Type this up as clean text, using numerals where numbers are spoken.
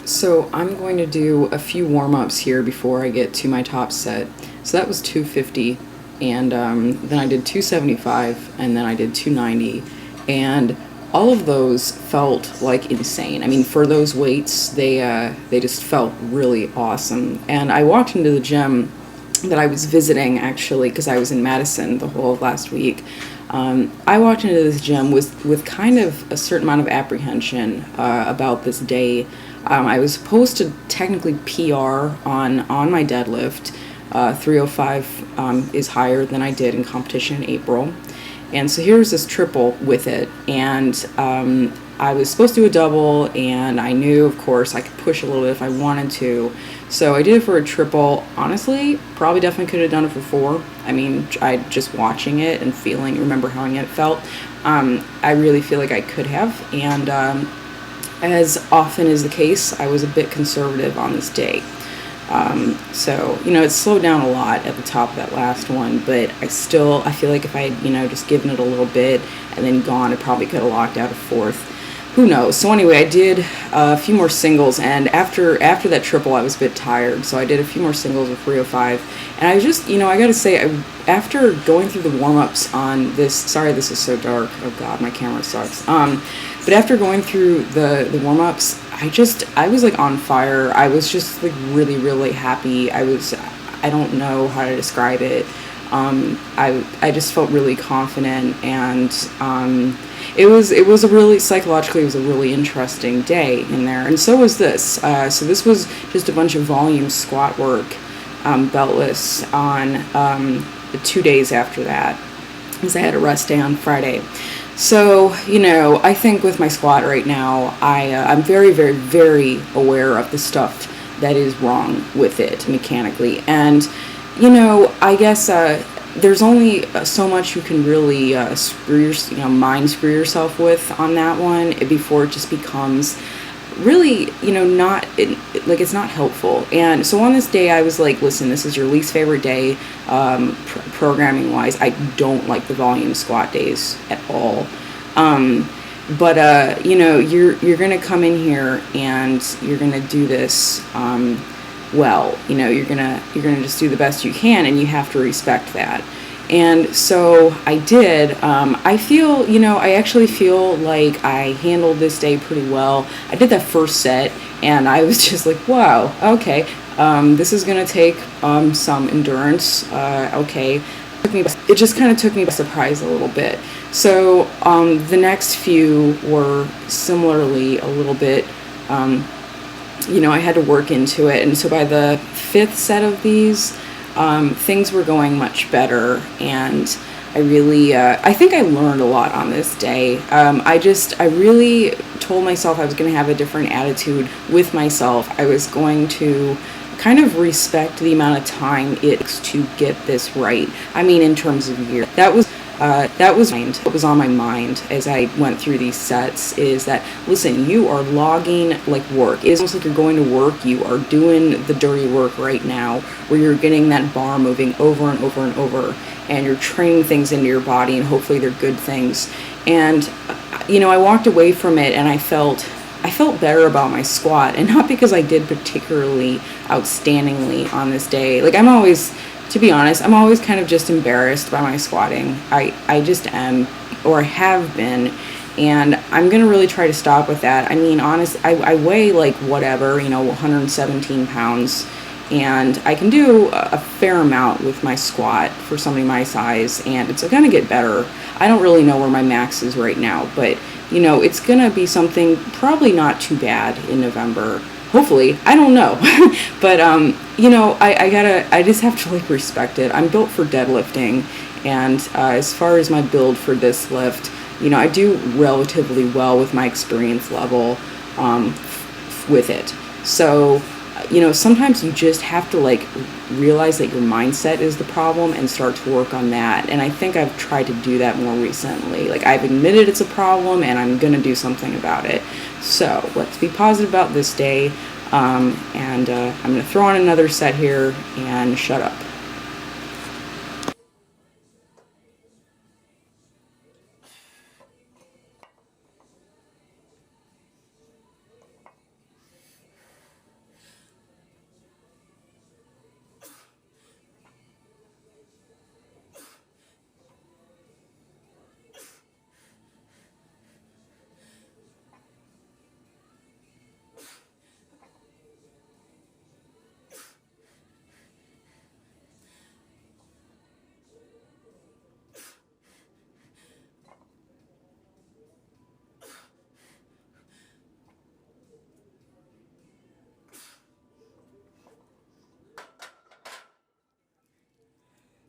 So I'm going to do a few warm-ups here before I get to my top set. So that was 250, and then I did 275, and then I did 290, and all of those felt like insane. I mean, for those weights, they just felt really awesome. And I walked into the gym that I was visiting, actually, because I was in Madison the whole of last week. I walked into this gym with kind of a certain amount of apprehension about this day. I was supposed to technically PR on my deadlift. 305 is higher than I did in competition in April. And so here's this triple with it. And I was supposed to do a double, and I knew, of course, I could push a little bit if I wanted to. So I did it for a triple. Honestly, probably definitely could have done it for 4. I mean, I just watching it and remember how it felt. I really feel like I could have. And as often is the case, I was a bit conservative on this day. So, it slowed down a lot at the top of that last one, but I feel like if I had, just given it a little bit and then gone, I probably could have locked out a 4th. Who knows? So anyway, I did a few more singles, and after that triple, I was a bit tired, so I did a few more singles with 305, and I just, I gotta say, after going through the warm-ups on this, sorry this is so dark, oh god, my camera sucks, but after going through the warm-ups, I was like on fire. I was just like really, really happy. I don't know how to describe it. I just felt really confident, and it was a really, psychologically, it was a really interesting day in there, and so was this. So this was just a bunch of volume squat work, beltless, on the 2 days after that, because I had a rest day on Friday. So, I think with my squat right now, I'm very, very, very aware of the stuff that is wrong with it mechanically, and I guess there's only so much you can really mind screw yourself with on that one before it just becomes really, it's not helpful. And so on this day, I was like, listen, this is your least favorite day, programming wise. I don't like the volume squat days at all. But you're gonna come in here and you're gonna do this well. You're gonna just do the best you can, and you have to respect that. And so I did. I actually feel like I handled this day pretty well. I did that first set, and I was just like, wow, okay, this is gonna take some endurance. Okay, it just kind of took me by surprise a little bit. So the next few were similarly a little bit. I had to work into it, and so by the 5th set of these, things were going much better, and I think I learned a lot on this day. I really told myself I was going to have a different attitude with myself. I was going to kind of respect the amount of time it takes to get this right. I mean, in terms of years. That was what was on my mind as I went through these sets, is that, listen, you are logging like work. It's almost like you're going to work. You are doing the dirty work right now, where you're getting that bar moving over and over and over, and you're training things into your body, and hopefully they're good things. And I walked away from it, and I felt better about my squat, and not because I did particularly outstandingly on this day. Like, to be honest, I'm always kind of just embarrassed by my squatting. I just am, or have been, and I'm going to really try to stop with that. I mean, I weigh like whatever, 117 pounds, and I can do a fair amount with my squat for somebody my size, and it's going to get better. I don't really know where my max is right now, but, it's going to be something probably not too bad in November. Hopefully, I don't know, but I just have to like respect it. I'm built for deadlifting, and as far as my build for this lift, I do relatively well with my experience level with it. So, sometimes you just have to like realize that your mindset is the problem and start to work on that. And I think I've tried to do that more recently. Like, I've admitted it's a problem, and I'm gonna do something about it. So let's be positive about this day. I'm gonna throw on another set here and shut up.